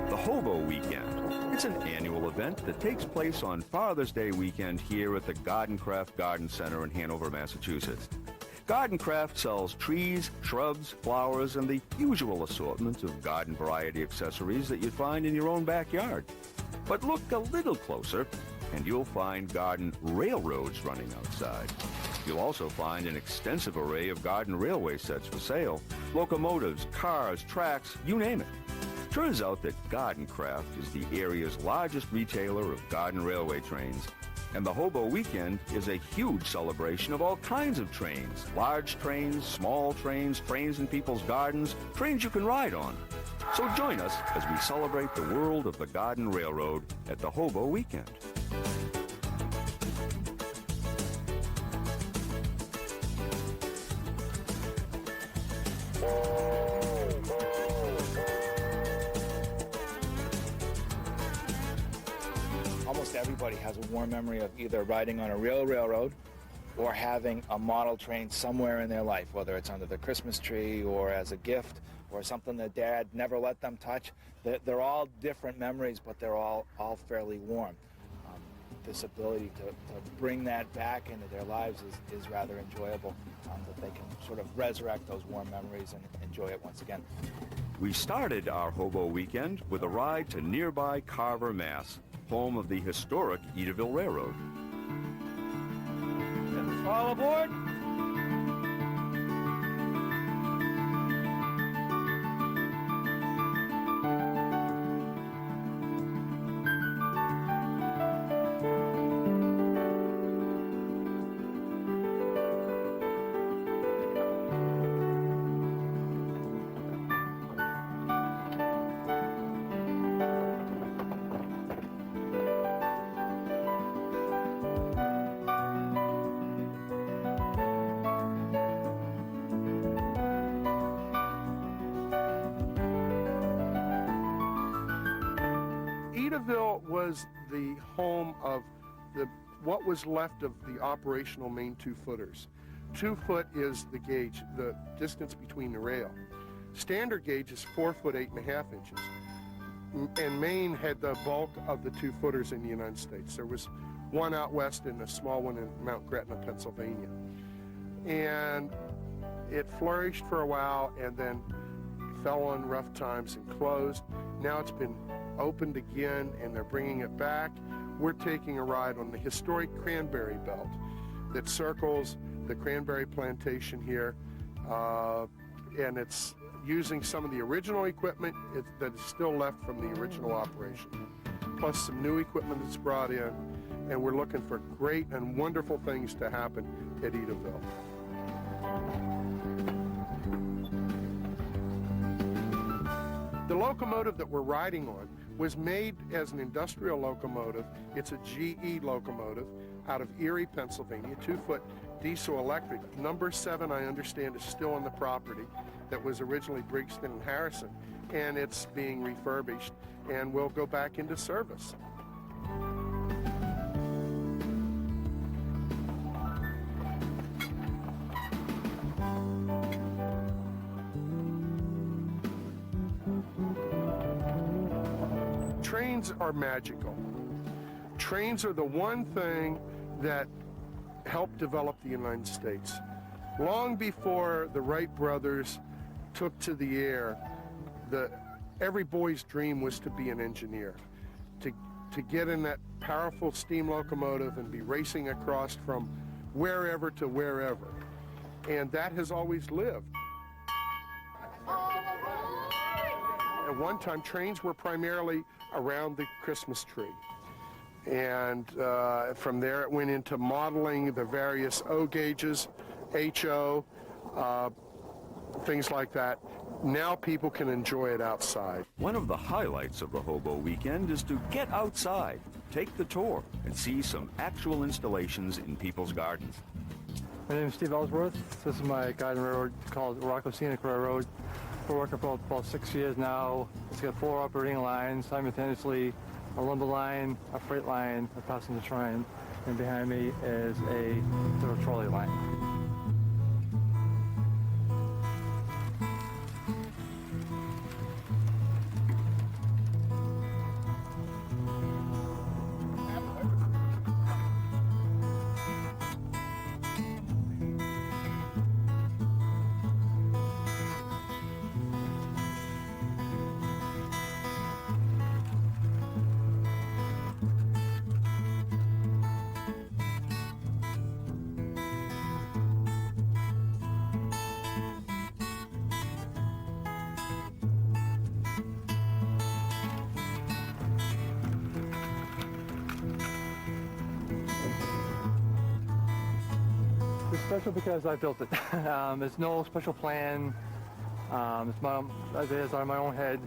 The Hobo Weekend. It's an annual event that takes place on Father's Day weekend here at the Garden Craft Garden Center in Hanover, Massachusetts. Garden Craft sells trees, shrubs, flowers, and the usual assortment of garden variety accessories that you'd find in your own backyard. But look a little closer, and you'll find garden railroads running outside. You'll also find an extensive array of garden railway sets for sale, locomotives, cars, tracks, you name it. Turns out that Garden Craft is the area's largest retailer of garden railway trains, and the Hobo Weekend is a huge celebration of all kinds of trains, large trains, small trains, trains in people's gardens, trains you can ride on. So join us as we celebrate the world of the Garden Railroad at the Hobo Weekend. Almost everybody has a warm memory of either riding on a real railroad or having a model train somewhere in their life, whether it's under the Christmas tree or as a gift or something that Dad never let them touch. They're all different memories, but they're all fairly warm. This ability to bring that back into their lives is rather enjoyable, that they can sort of resurrect those warm memories and enjoy it once again. We started our Hobo Weekend with a ride to nearby Carver, Mass., home of the historic Edaville Railroad. All aboard! Edaville was the home of what was left of the operational main two-footers. 2 foot is the gauge, the distance between the rail. Standard gauge is 4 foot 8.5 inches. And Maine had the bulk of the 2-footers in the United States. There was one out west and a small one in Mount Gretna, Pennsylvania. And it flourished for a while and then fell on rough times and closed. Now it's been opened again and they're bringing it back. We're taking a ride on the historic cranberry belt that circles the cranberry plantation here, and it's using some of the original equipment that is still left from the original operation, plus some new equipment that's brought in, and we're looking for great and wonderful things to happen at Edaville. The locomotive that we're riding on was made as an industrial locomotive. It's a GE locomotive out of Erie, Pennsylvania, 2-foot diesel electric. Number 7, I understand, is still on the property. That was originally Brixton and Harrison, and it's being refurbished and will go back into service. Trains are magical. Trains are the one thing that helped develop the United States. Long before the Wright brothers took to the air, every boy's dream was to be an engineer, to get in that powerful steam locomotive and be racing across from wherever to wherever. And that has always lived. At one time, trains were primarily around the Christmas tree. And from there it went into modeling the various O gauges, HO, things like that. Now people can enjoy it outside. One of the highlights of the Hobo Weekend is to get outside, take the tour, and see some actual installations in people's gardens. My name is Steve Elsworth. This is my garden railroad called Rocco Scenic Railroad. We're working for about 6 years now. It's got 4 operating lines simultaneously, a lumber line, a freight line, a passenger train, and behind me is a little trolley line. It's special because I built it. There's no special plan. It's my ideas are in my own head.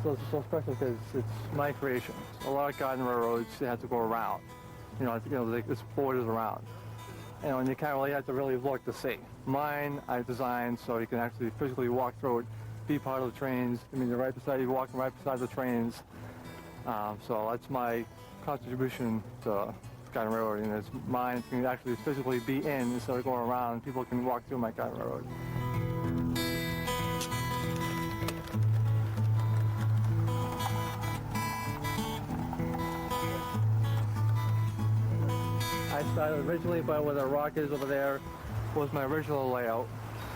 So it's so special because it's my creation. A lot of garden railroads, they have to go around. This borders around. And you can't really have to really look to see. Mine, I designed so you can actually physically walk through it, be part of the trains. I mean, you're right beside you, walking right beside the trains. So that's my contribution to garden railroading. It's mine can actually physically be in instead of going around. People can walk through my garden railroad. I started originally by where the rock is over there was my original layout.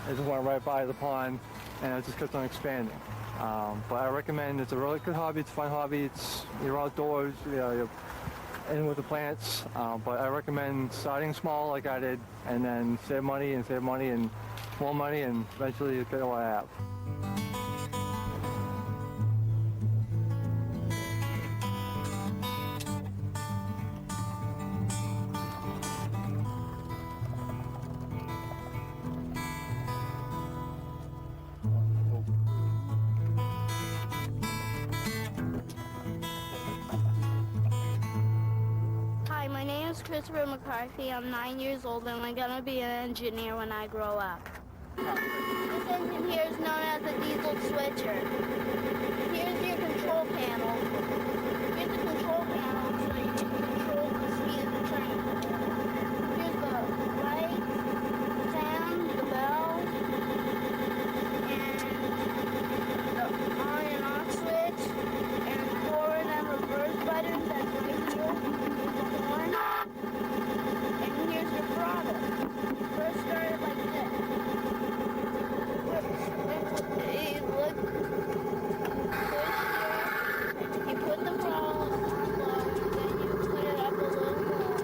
I just went right by the pond and it just kept on expanding. But I recommend it's a really good hobby, it's a fun hobby, you're outdoors, you're in with the plants, but I recommend starting small like I did and then save money and more money and eventually you get what I have. Hi, my name is Christopher McCarthy. I'm 9 years old and I'm gonna be an engineer when I grow up. This engine here is known as a diesel switcher. Here's your control panel. Here's the control panel so you can control the speed of the train. Here's the light, sound, the bell, and the on and off switch, and forward and reverse buttons that's right here. And here's your throttle. First started like this. You put the throttle on low, then you put it up a little more.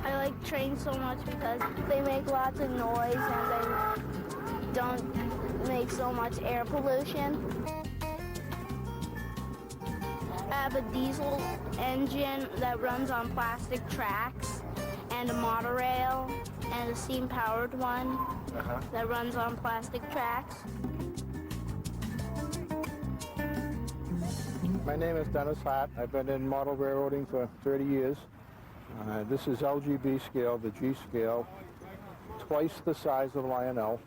I like trains so much because they make lots of noise and they don't make so much air pollution. I have a diesel engine that runs on plastic tracks and a monorail and a steam-powered one that runs on plastic tracks. My name is Dennis Hart. I've been in model railroading for 30 years. This is LGB scale, the G scale, twice the size of Lionel.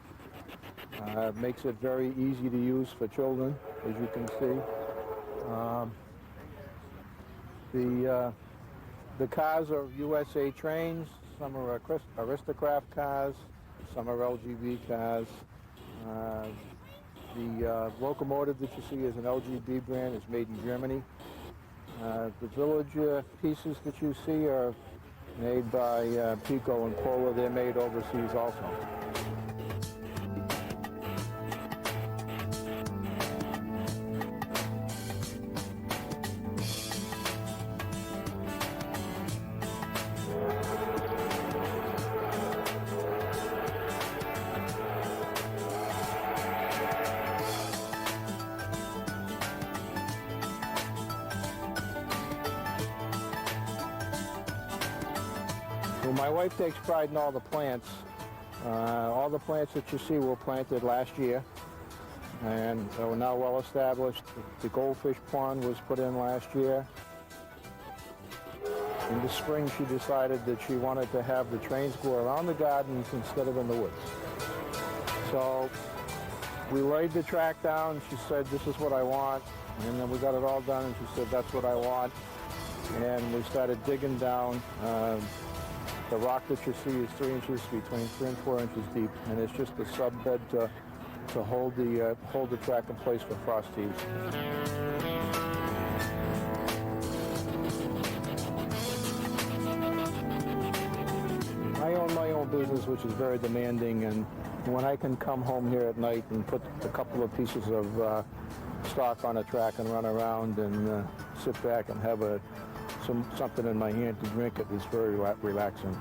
Makes it very easy to use for children, as you can see. The cars are USA trains. Some are Aristocrat cars. Some are LGB cars. The locomotive that you see is an LGB brand. It's made in Germany. The village pieces that you see are made by Pico and Pola. They're made overseas also. Well, my wife takes pride in all the plants. All the plants that you see were planted last year, and we're now well established. The goldfish pond was put in last year. In the spring, she decided that she wanted to have the trains go around the gardens instead of in the woods. So we laid the track down. She said, "This is what I want." And then we got it all done, and she said, "That's what I want." And we started digging down. The rock that you see is 3 inches, between 3 and 4 inches deep, and it's just a sub-bed to hold the track in place for frost heaves. I own my own business, which is very demanding, and when I can come home here at night and put a couple of pieces of stock on a track and run around and sit back and have something in my hand to drink, it is very relaxing.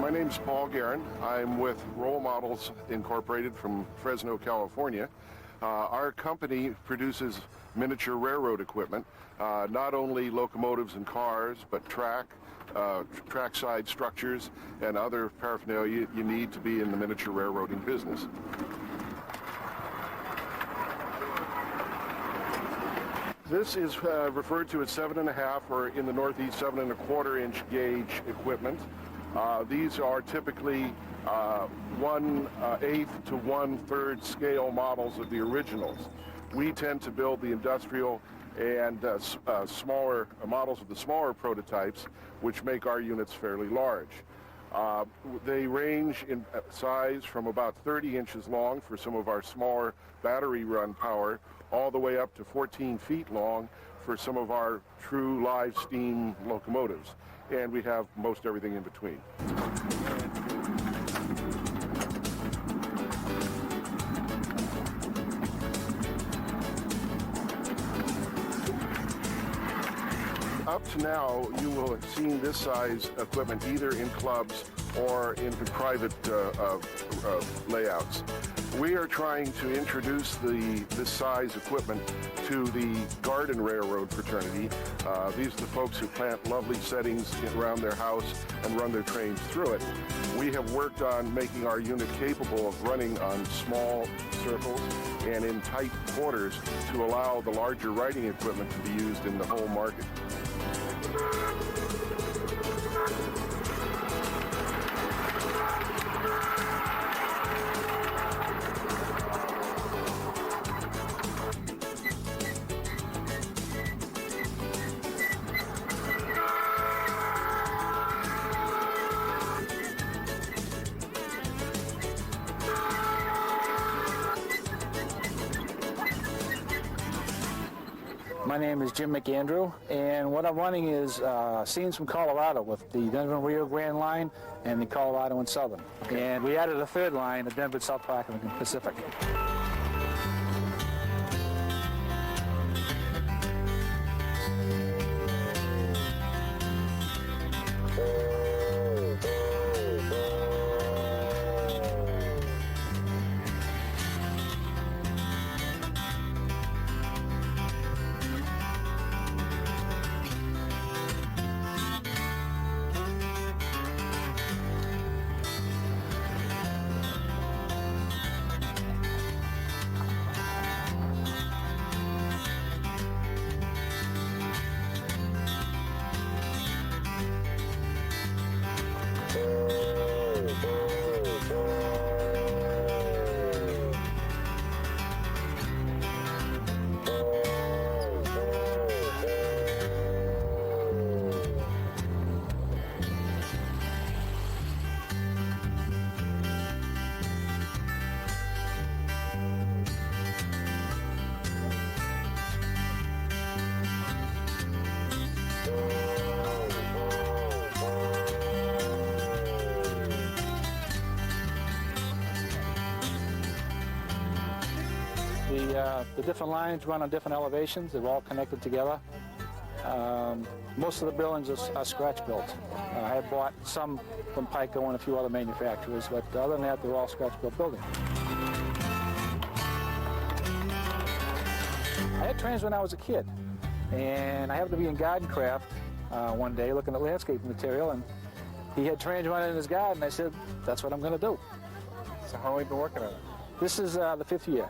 My name's Paul Guerin. I'm with Role Models Incorporated from Fresno, California. Our company produces miniature railroad equipment, not only locomotives and cars, but trackside structures and other paraphernalia you need to be in the miniature railroading business. This is referred to as 7.5, or in the Northeast 7.25 inch gauge equipment. These are typically 1/8 to 1/3 scale models of the originals. We tend to build the industrial and smaller models of the smaller prototypes, which make our units fairly large. They range in size from about 30 inches long for some of our smaller battery run power, all the way up to 14 feet long for some of our true live steam locomotives. And we have most everything in between. Up to now, you will have seen this size equipment either in clubs or in private layouts. We are trying to introduce this size equipment to the Garden Railroad fraternity. These are the folks who plant lovely settings around their house and run their trains through it. We have worked on making our unit capable of running on small circles and in tight quarters to allow the larger riding equipment to be used in the whole market. My name is Jim McAndrews, and what I'm running is scenes from Colorado with the Denver Rio Grande line and the Colorado and Southern. And we added a third line, the Denver South Park and the Pacific. The different lines run on different elevations. They're all connected together. Most of the buildings are scratch built. I have bought some from Pico and a few other manufacturers, but other than that, they're all scratch built buildings. I had trains when I was a kid, and I happened to be in garden craft one day looking at landscape material, and he had trains running in his garden. I said, that's what I'm going to do. So how long have you been working on it? This is the 5th year.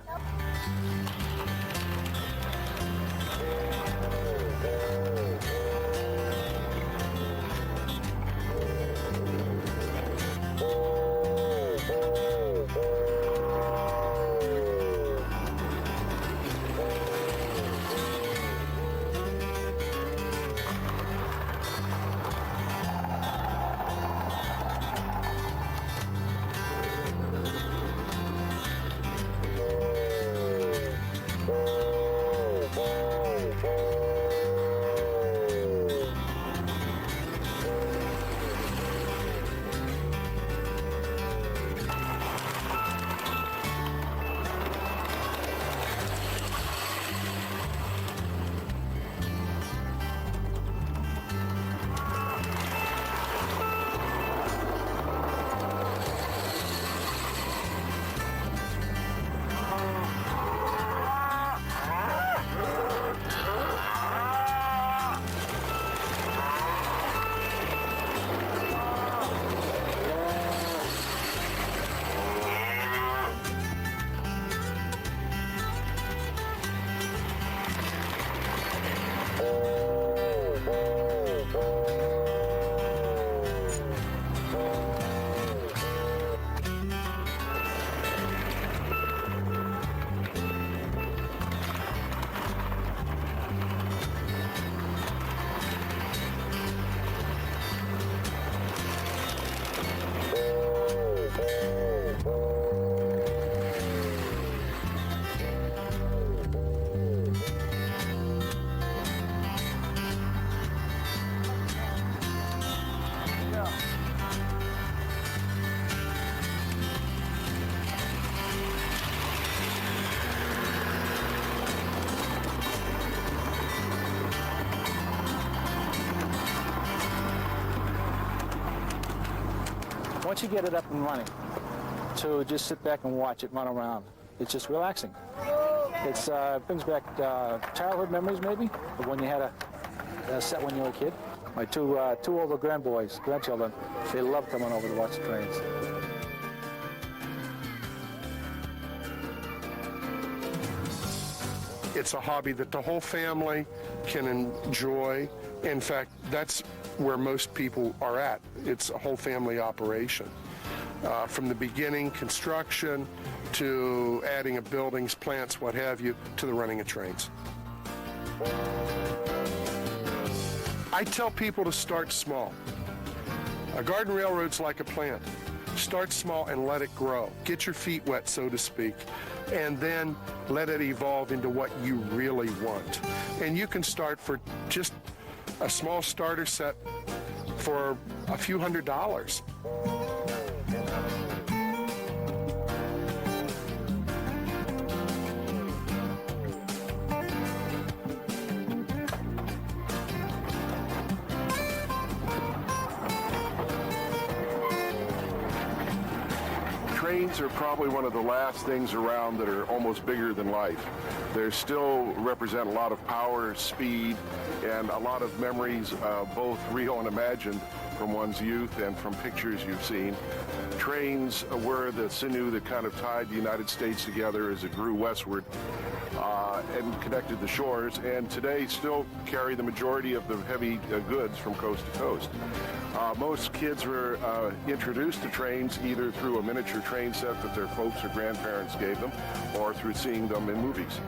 Once you get it up and running, to just sit back and watch it run around, it's just relaxing. It brings back childhood memories, maybe, of when you had a set when you were a kid. My two older grandchildren, they love coming over to watch the trains. It's a hobby that the whole family can enjoy. In fact, that's where most people are at. It's a whole family operation. From the beginning, construction, to adding of buildings, plants, what have you, to the running of trains. I tell people to start small. A garden railroad's like a plant. Start small and let it grow. Get your feet wet, so to speak, and then let it evolve into what you really want. And you can start for just a small starter set for a few $100s. Trains are probably one of the last things around that are almost bigger than life. They still represent a lot of power, speed, and a lot of memories, both real and imagined, from one's youth and from pictures you've seen. Trains were the sinew that kind of tied the United States together as it grew westward and connected the shores, and today still carry the majority of the heavy goods from coast to coast. Most kids were introduced to trains either through a miniature train set that their folks or grandparents gave them, or through seeing them in movies.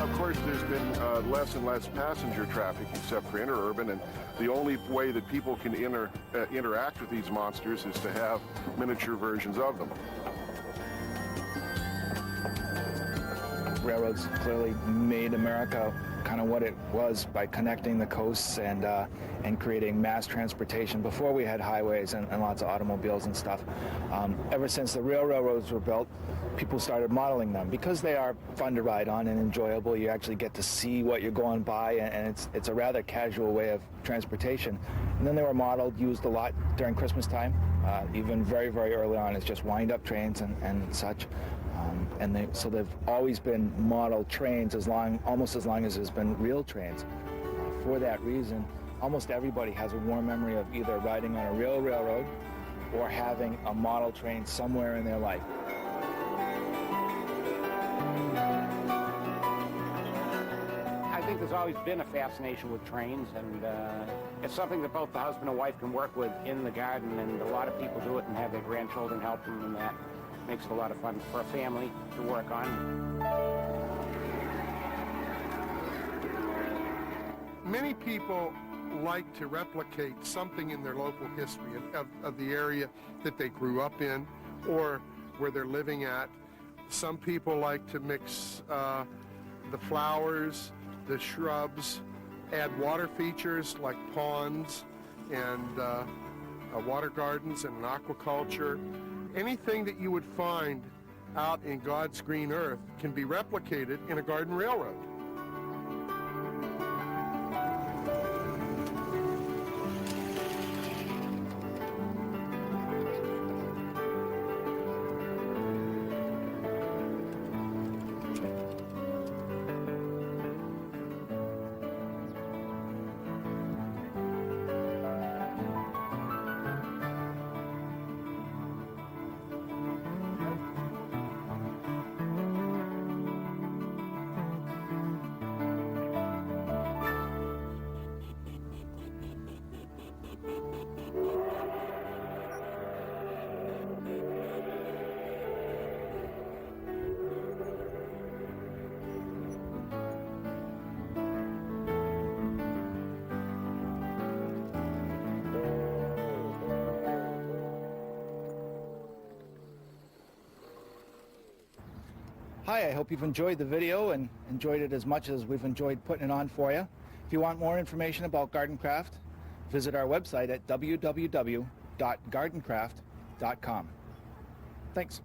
Of course, there's been less and less passenger traffic except for interurban, and the only way that people can interact with these monsters is to have miniature versions of them. Railroads clearly made America kind of what it was by connecting the coasts and creating mass transportation before we had highways and lots of automobiles and stuff. Ever since the railroads were built, people started modeling them because they are fun to ride on and enjoyable. You actually get to see what you're going by, and it's a rather casual way of transportation. And then they were modeled, used a lot during Christmas time, even very, very early on as just wind-up trains and such. So they've always been model trains almost as long as there's been real trains. For that reason, almost everybody has a warm memory of either riding on a real railroad or having a model train somewhere in their life. I think there's always been a fascination with trains, and it's something that both the husband and wife can work with in the garden, and a lot of people do it and have their grandchildren help them, and that makes it a lot of fun for a family to work on. Many people like to replicate something in their local history of the area that they grew up in or where they're living at. Some people like to mix the flowers, the shrubs, add water features like ponds and water gardens and an aquaculture. Anything that you would find out in God's green earth can be replicated in a garden railroad. Hi, I hope you've enjoyed the video and enjoyed it as much as we've enjoyed putting it on for you. If you want more information about garden craft, visit our website at www.gardencraft.com. Thanks.